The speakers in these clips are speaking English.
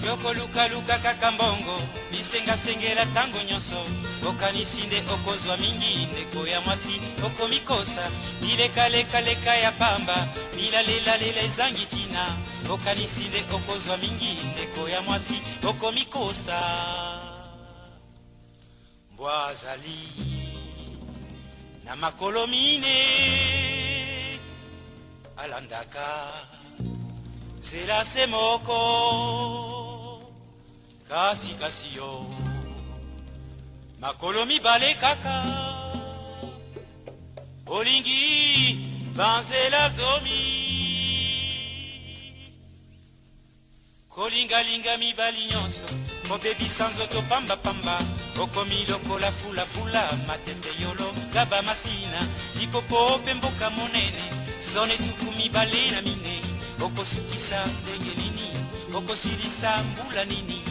yoko luka luka kaka mbongo bisengasengela tango nyonso okanisinde okozwa mingi ndeko ya mwasi okomikosa bilekalekaleka ya pamba bilalelalela ezangi tina okanisinde okozwa mingi ndeko ya mwasi okomikosa mbwa azali na makolo mine alandaka nzela se moko kasi yo makolo mibale kaka olingi banzela zomi kolingalinga mibali nyonso kobebisa nzoto pambapamba okomi lokola fulafula matete yolo gaba masina lipopo pe mboka monene zone tuku mibale na mine okosukisa ndenge nini okosilisa mbula nini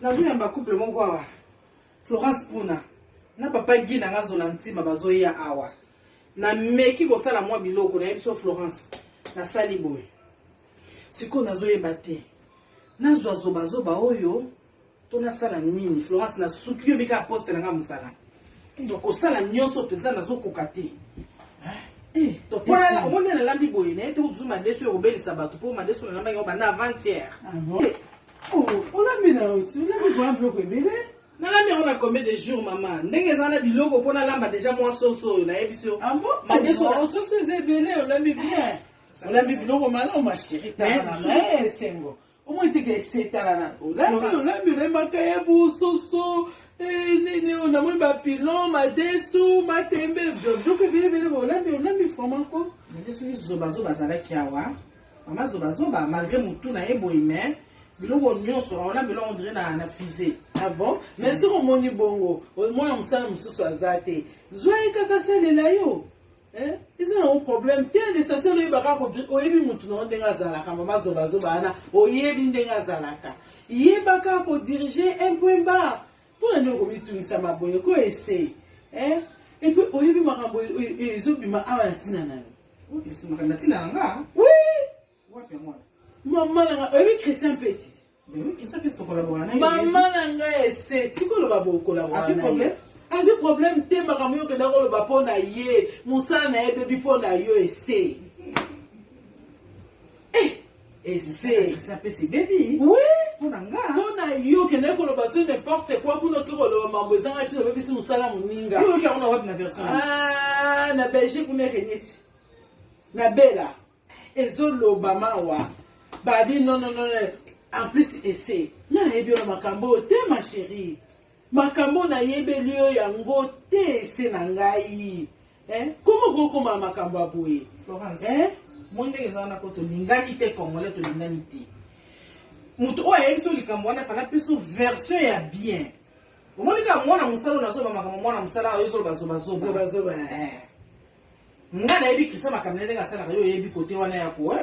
nazo yamba couple moko awa Florence Puna na papa Guy na ngazo na ntima bazo ya awa na meki ko sala mwa biloko na ebiso Florence na sali boy siko nazo yeba te nazo azoba oyo to na sala nini Florence na suki yo bika poste na nga musala donc ko sala nyonso penza nazo kokate to pona on na lambi boy na te uzuma deso yo belisa bato po madeso na lamba yo bana avant-hier oh on a mis là aussi on a mis un bloc bébé Nala on a combien de jours maman ndenge zana biloko pona lamba déjà moi soso na ebiso madeso na soso zebele on a mis bien on a mis biloko malo ma chérie ta na sengo au moins tu que c'est ta na on a mis le makaya bu soso on a mis ba pilon madeso matembe donc bébé on a mis vraiment quoi madeso ni zoba zala kiawa mama zoba malgré mutu na ebo ime biloko nyonso on a biloko on dirait na fusée. Ah bon? Mais si on moni bongo, moi on sait mususu azate. Zoe kaka salela yo. Hein? Ils ont un problème. Tiens, les senseurs le baka ko dire oyebi mutu no ndenga zalaka mama zoba ana oyebi ndenga zalaka. Yebaka ko diriger un point bar. Pour la nyo komi tuisa maboye ko essayer. Hein? Et puis oyebi makambo ezobima awa na tina na. Ils sont na tina nga. Oui. Wapi moi. Maman nanga oyebi Christian Petit. Mais oui, qu'est-ce que tu collabores avec? Maman nanga c'est tu collabores collaborer. As un problème te makambo yo kenda ko loba pona ye musala na ye baby pona yo essayer. Essayer ça peut c'est baby. Oui, pona nga. Pona yo kenda ko loba sur n'importe quoi pour no ko loba mambo zanga ti baby si musala muninga. Yo là on a web na version. Ah, na Belgique une renyeti. Na bela. Ezoloba mawa. Babi non. En plus, essaye. Na yebi o makambo te ma chérie. Makambo na yebe liyo yango te ese na ngai. Comment koma makambo aboye? Florence. Moi ndenge zana ko to lingani te congolais to lingani te. Mutu o yebiso likambo wana fala peso version ya bien. Omonika mwana musalo na zoba makambo mwana musala oyo zoba. Ngana yebi Christian makambo ndenge asala yo yebi kote wana ya ko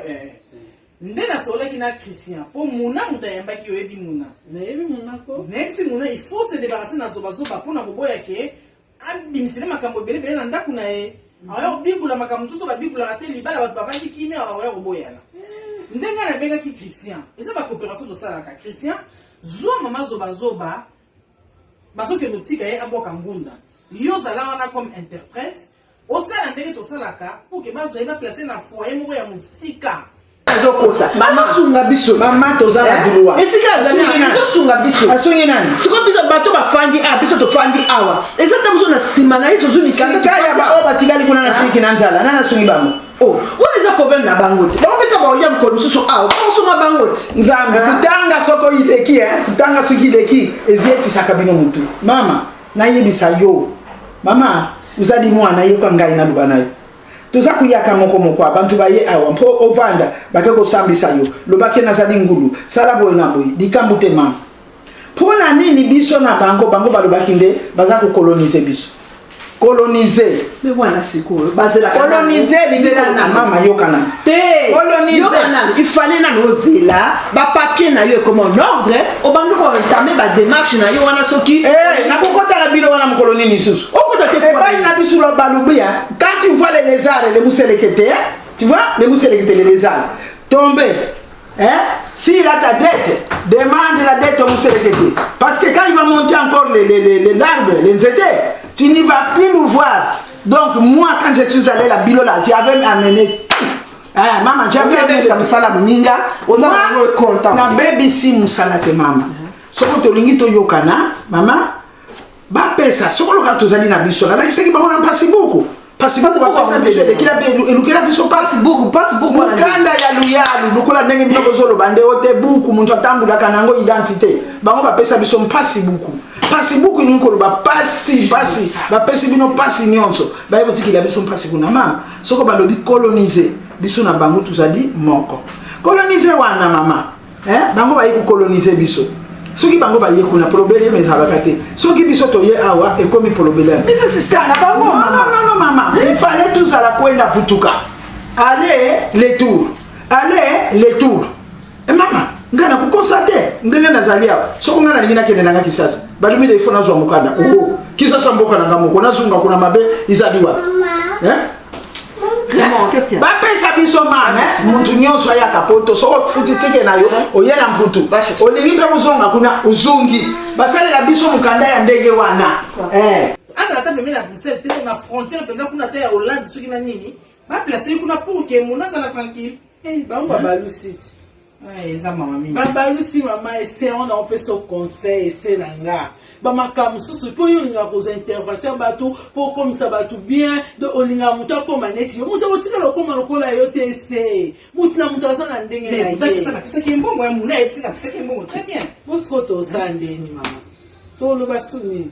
ndena soleki na Christian po muna mutayambaki yo yebi muna na yebi muna ko même si muna il faut se débarrasser na zoba pona boboya ke abimisile makambo bele na ndaku na ye ayo bikula makambo tuso ba bikula te libala ba bavandi kimi ayo boboya na ndenga na benga ki Christian eza ba coopération de sala ka Christian zwa mama zoba baso ke notika ye aboka ngunda yo zala wana comme interprète au sala ndenge to salaka pour que bazo eba placer na foyer moko ya musika azokosa masunga biso mama tozala droit esika azali azosunga biso asongi nani siko biso bato bafandi biso tofandi awa ezata biso na sima na ye tozulikaka ya bao batikali kuna na filiki na nzala nana asungi bango wana eza problème na bango te bango beta baoya mokolo mosusu awa baosunga bango te nzambe kutanga soko ileki kutanga soki ileki ezietisaka bino mutu mama nayebisa yo mama uzali mwana yoka ngai naluba nayo toza kuyaka moko abantu baye awa mpo ovanda bakeko sambisa yo lobake nazali ngulu sala boye na boye likambo te mama pona nini biso na bango balobaki nde baza koloniser biso coloniser mais voilà sikoyo bazela coloniser bizela na mama yokana te coloniser yokana il fallait na nozela ba papier na yo comme en ordre o bango ko entamer ba démarche na yo wana soki na kokota la bilo wana mkoloni ni susu okota te pas na biso lo balubia quand tu vois les lézards les mousselekete tu vois les mousselekete les lézards tomber si il a ta dette demande la dette au mousselekete parce que quand il va monter encore les larves les nzete tu n'y vas plus nous voir. Donc moi quand je suis allé à la bilo là, tu avais amené maman, tu avais amené ça musala minga, on a content. Na baby si musala te mama. Soko to lingi to yokana, mama. Ba pesa, soko loka to zali na biso. La kiseki ba on passe beaucoup. Passe beaucoup ba pesa biso de kila be elukela biso passe beaucoup. Kanda ya luyalu, lukola ndenge binoko zolo bande ote beaucoup muntu atambula kanango identité. Bango ba pesa biso passe beaucoup. Pasi beaucoup ni ko ba pasi ba pesi bino pasi nyonso ba yebo tikila biso pasi kuna mama soko ba lobi coloniser biso na bango tuzali moko coloniser wana mama bango ba yiko coloniser biso soki bango ba yiko na problème ezalaka te soki biso to ye awa e komi problème mais c'est ça na bango non mama il fallait tous à la kwenda futuka aller les tours et mama ngana kukonstate ngenge nazali awa soko ngana ndingina kende nanga Kisasa balumi de ifona zwa mukanda Kisasa mboka nanga moko nazunga kuna mabe izali wa Clément, qu'est-ce qu'il y a? Bapesa biso mana muntu nyonso ya kapoto soko futitike nayo oyela mputu olingi mpe uzonga kuna uzungi basale la biso mukanda ya ndege wana asa ata meme na Bruxelles te na frontière penza kuna te ya Hollande soki na nini ba placer kuna pour que mon azala tranquille ba on balusi eza mama mimi balusi mama essaie on a fait son conseil essaie nanga ba makamu susu po yo linga ko intervention bato po komisa bato bien de olinga muto ko maneti yo muto otika lo koma lokola yo te essaie muto na muto azana ndenge na ye mais ça ki mbongo ya muna epsi ka pesa ki mbongo très bien bosko to sandeni mama to lo basuni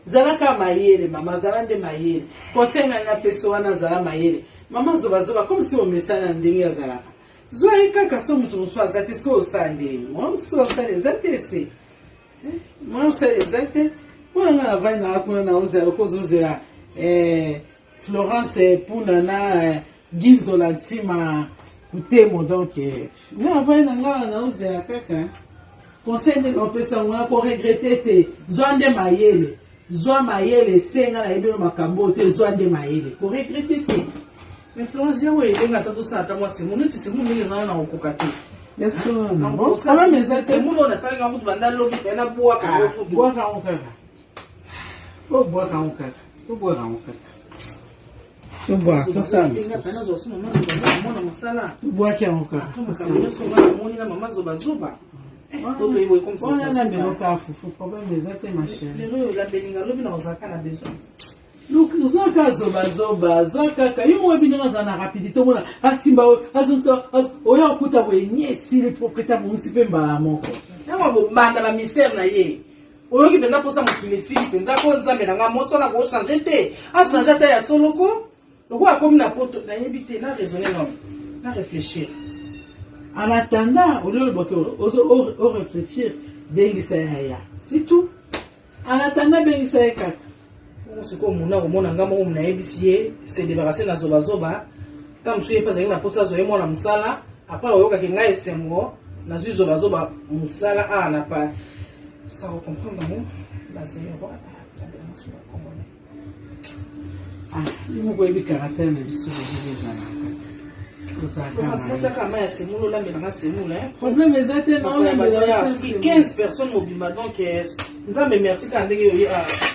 zalaka mayele mama zalande mayele conseil na peso wana zala mayele mama zoba comme si on mesana ndenge ya zalaka zoe kaka so mutu muso azate sko osandeni mo so osande zatese moi c'est exact moi na vai na kuna na 11 ko zozela Florence pour nana Ginzo la ntima kutemo donc na vai na nga na 11 kaka conseil de personne on a ko regretter te zonde mayele zwa mayele senga na ebelo makambo te zonde mayele ko regretter te mais Florence ya we denga tato sa ta moi c'est mon neti c'est mon ngi na okokate. Yes, bon, ça va, mais c'est mon on a ça quand vous bandez lobby fait na bois quand bois quand on kaka. Oh bois quand on kaka. Oh bois quand on kaka. Oh bois, tout ça. Dinga pana zo so mama zo mona masala. Bois qui on kaka. Comme ça, on va moni na mama zo bazoba. To to iwe comme ça. On a na belo ka fufu, problème des até ma chérie. Le la belinga lobby na zaka na besoin. Donc zoka zoka yo mo bino za na rapidité mona asimba azumsa oya kuta wenye si les propriétaires municipaux mbala moko na mo banda ba mystère na ye oyo ki benda posa mokilisi penza ko nzambe nga moso na ko changer te a changer ta ya soloko loko akomi na poto na yebite na raisonner non na réfléchir en attendant au lieu de réfléchir bengisa ya c'est tout en attendant bengisa ya kaka c'est comme on a au monde ngamo on a ebisié c'est débarrasser na zoba zoba tam suye pas na posa zo yemo na musala après oyoka ke ngai semgo na zoba zoba musala a na pas ça on comprend non la zéro ça bien sur congolais il mo ko ebi caractère na biso de zalaka problème exactement 15 personnes mobima donc nzambe merci ka ndenge yo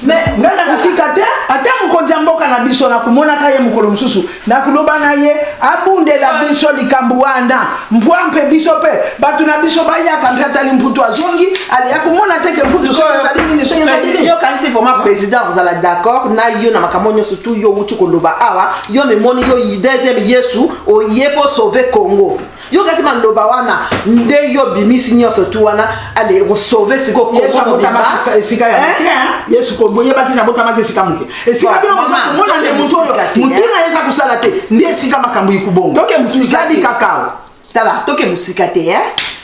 mais ngana kutika te ata mukonzi mboka na biso na kumona kaye mukolo mususu na kuloba na ye abunde la biso likambu wana mpwampe biso pe batu na biso bayaka mpatali mputu azongi ali yakumona teke mputu so ezali nini so ezali yo kanisi format président vous allez d'accord na yo na makamonyo surtout yo wutu koloba awa yo memoni yo deuxième Yesu o yepo sauver Congo yo kasi maloba wana nde yo bimisi nyoso tu wana ale ko sauver siko Congo esika ya Yesu ko boye bakisa botama kesika muke esika bino moza mona nde muto yo mutina yesa kusala te nde esika makambo ikubonga toke musika di kakao tala toke musika te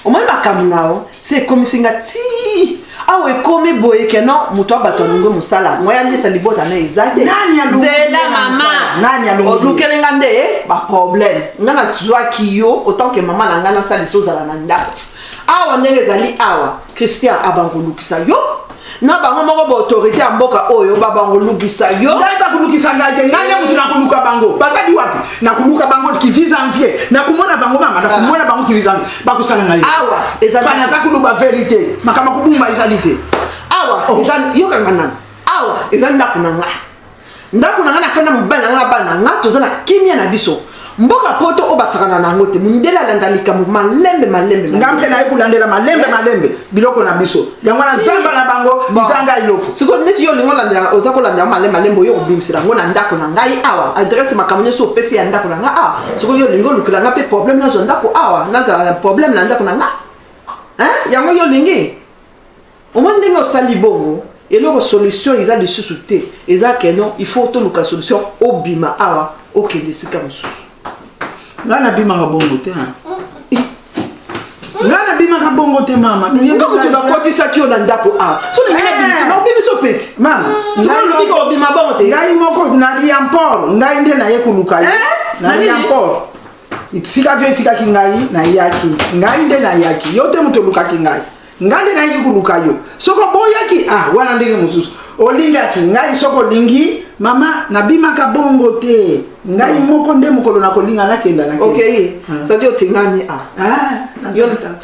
o moni makambo nao c'est comme singa ti awe komi boye ke non muto abato nungo musala moya ndisa libota na ezate zela mama nani alongo odukelenga nde ba problème ngana tuzwa kiyo autant que maman na ngana sali sozala na ndako awa ndenge ezali awa Christian abangolukisa yo na bango moko ba autorité ya mboka oyo babangolukisa yo ngai bakulukisa ngai te ngai mutu nakuluka bango basadi wapi nakuluka bango kivisa mfie nakumona bango mama nakumona bango kivisa bakusala ngai awa ezali bana zakuluba vérité makama kubumba ezali te awa ezali yo kangana awa ezali ndako na nga na fana mobala na bana nga tozana kimia na biso mboka poto obasakana na ngote mundela landalika malembe ngampe na ekulandela malembe biloko na biso yango na zamba na bango bizanga iloko siko neti yo lingo landela ozako landela malembe yo obimisira ngo na ndako na ngai awa adresse makamone so pesi ya ndako na nga awa siko yo lingo lukila nga pe problème na zo ndako awa na za problème na ndako na nga yango yo lingi omonde ngo sali bongo eloko solution eza de sous-souté eza que non il faut to luka solution obima awa okende sika mususu ngana bima ka bongo te ngana bima ka bongo te mama ngo mutu na kotisa ki na ndako a so na ngana bima obibi so peti mama ngai lobi ko bima bongo te ngai moko na riamport ngai nde na ye kuluka ye na riamport sika vyo tika kingai na yaki ngai nde na yaki yote mtu luka kingai ngande na yiki kuluka yo soko boyaki wana ndenge mususu olinga ki ngai soko lingi mama nabima ka bongo te ngai moko nde mukolo na kolinga na kenda na okay ça dit tingani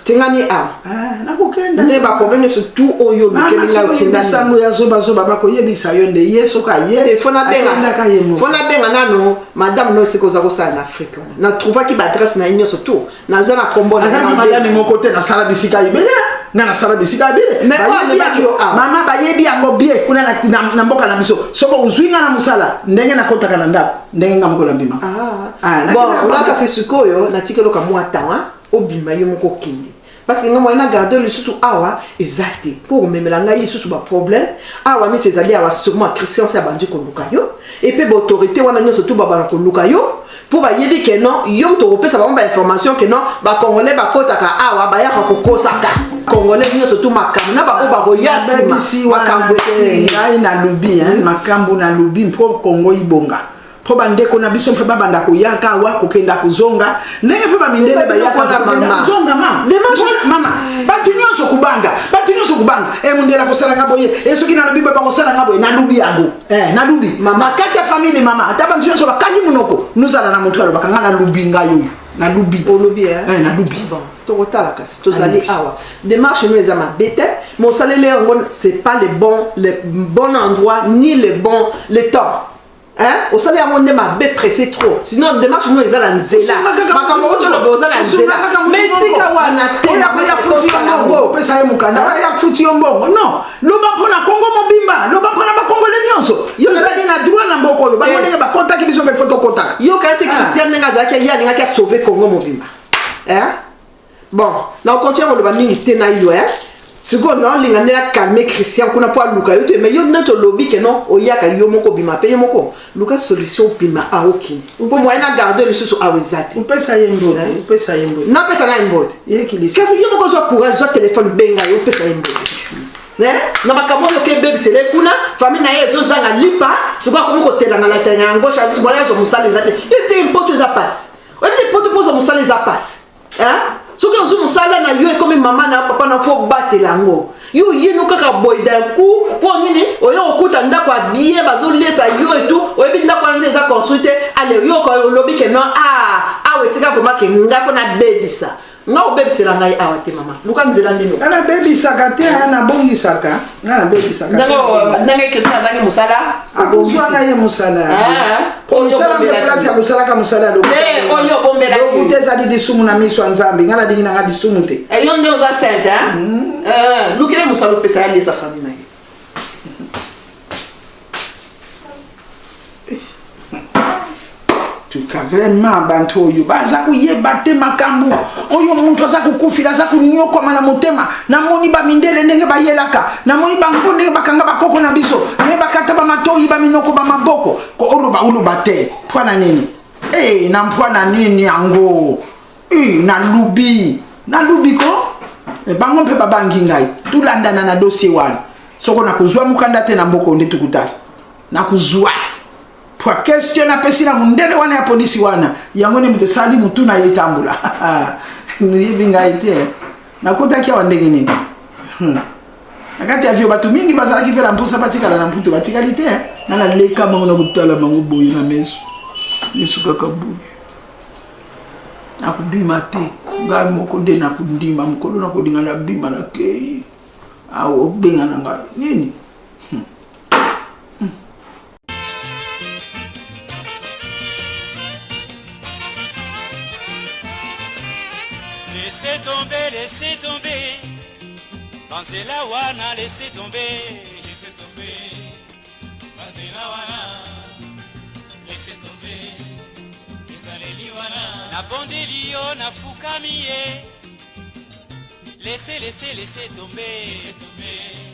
tingani na kokenda ne ba problème surtout oyo lukelinga tingani sango ya zoba bako yebisa yo nde yeso ka ye fona benga nano madame no sikoza ko sa na Afrique na trouva ki ba adresse na inyo surtout na zona kombo na madame moko te na sala bisika ibele na sala bisika ibele mama bayebi yango bie kuna na mboka na biso soko uzwinga na musala ndenge na kota kana ndako ndenge ngamko na bima bon ngaka se sikoyo na tikelo ka mwata obima yo moko kindi parce que ngamo ina garder le sous awa exact pour memela ngai sous ba problème awa ni tezali awa sûrement Christian sa bandi ko lukayo et puis autorité wana nyoso tout baba ko lukayo pour ba yebi que non yo to repesa ba information que non ba congolais ba kota ka awa ba ya ko kosaka congolais nyoso tout makambo na ba ko yasima makambo ngai na lubi makambo na lubi pour Congo ibonga po bandeko na biso mpe babanda kuyaka wa kokenda kuzonga ndenge pe bamindele bayaka na mama zonga mama batinyoso kubanga mundela kosala ngaboye esoki na lobi baba kosala ngaboye na lubi yango na lubi mama kati ya famille mama ataba ntinyoso bakangi munoko nuzala na mutwalo bakanga na lubi ngayo na lubi olobi na lubi bon tokotala kasi tozali awa démarche nous ezama bete mon salele ngon c'est pas le bon endroit ni le temps au salaire monde m'a bé pressé trop sinon démarche nous les a la nzela makambo to lo boza la nzela mais si ka wana te ya futi yombo pesa ye mukanda ya futi yombo non loba pona Kongo mobimba loba pona ba Kongo le nyonso yo zali na droit na mboko yo ba ndenge ba contact biso be photo contact yo ka c'est Christian nenga zaki ya ninga ka sauver Kongo mobimba bon na continue lo ba mingi te na yo siko non linga ndela calmer Christian kuna po luka yo te mais yo neto lobby que non oyaka yo moko bima pe yo moko luka solution bima okini pour moi na garder le sous awezati pesa yembo na pesa na yembo yekilisa kasi yo moko zo courage zo téléphone benga yo pesa yembo na makambo yo ke bebe sele kuna famille na yezo zanga lipa siko ko moko telanga la tanga yango chabi bona zo musala ezati ete importe za passe ete importe pour zo musala za passe soki ozu musala na yo comme maman na papa na fo batela yango yo yeno kaka boy d'un coup po nini oyo okuta ndako bien bazolesa yo et tout oyebi ndako wana eza construite ale yo ko lobi ke non awe sika vraiment ke ngafo na bebisa nga obebisela ngai awa te mama luka nzela ndino ana bebisaka te ana bongisaka ngana bebisaka ndenge Christian azali musala abongisa ye musala musala mpe place ya musala ka musala oyo bombela ki ezali disumu na miso ya nzambe ngana dingi nanga disumu te yo nde oza sainte lukele musala opesa ya lesa famille na ye tuka vraiment bantu oyo baza kuyeba te makambo oyo muntu aza kukufila aza kunyokoma na motema namoni bamindele ndenge bayelaka namoni bango ndenge bakanga bakoko na biso ndenge bakata bamatoyi baminoko bamaboko ko oloba te mpwana nini na mpwana nini yango nalubi ko bango mpe babangi ngai tulandana na dossier wana soko nakuzwa mukanda te na mboko nde tukutala nakuzwa kwa question na pesi na mundele wana ya polisi wana yango ni mtesali mutu na yitambula nibi ngaite nakuta kia wandenge nini nakati ya vyo batu mingi bazala kipela mpusa batikala na mputo batikali te nana leka bango na kutala bango boye na mesu kaka boye nakubima te ngai moko nde nakundima mukolo nakodinga na bima na kei awo benga na ngai nini Laissez tomber. Pensez la wana, laissez tomber. Pensez la wana, laissez tomber. Ezaleli wana. Na bondeli yo na fukamiye. Laissez tomber.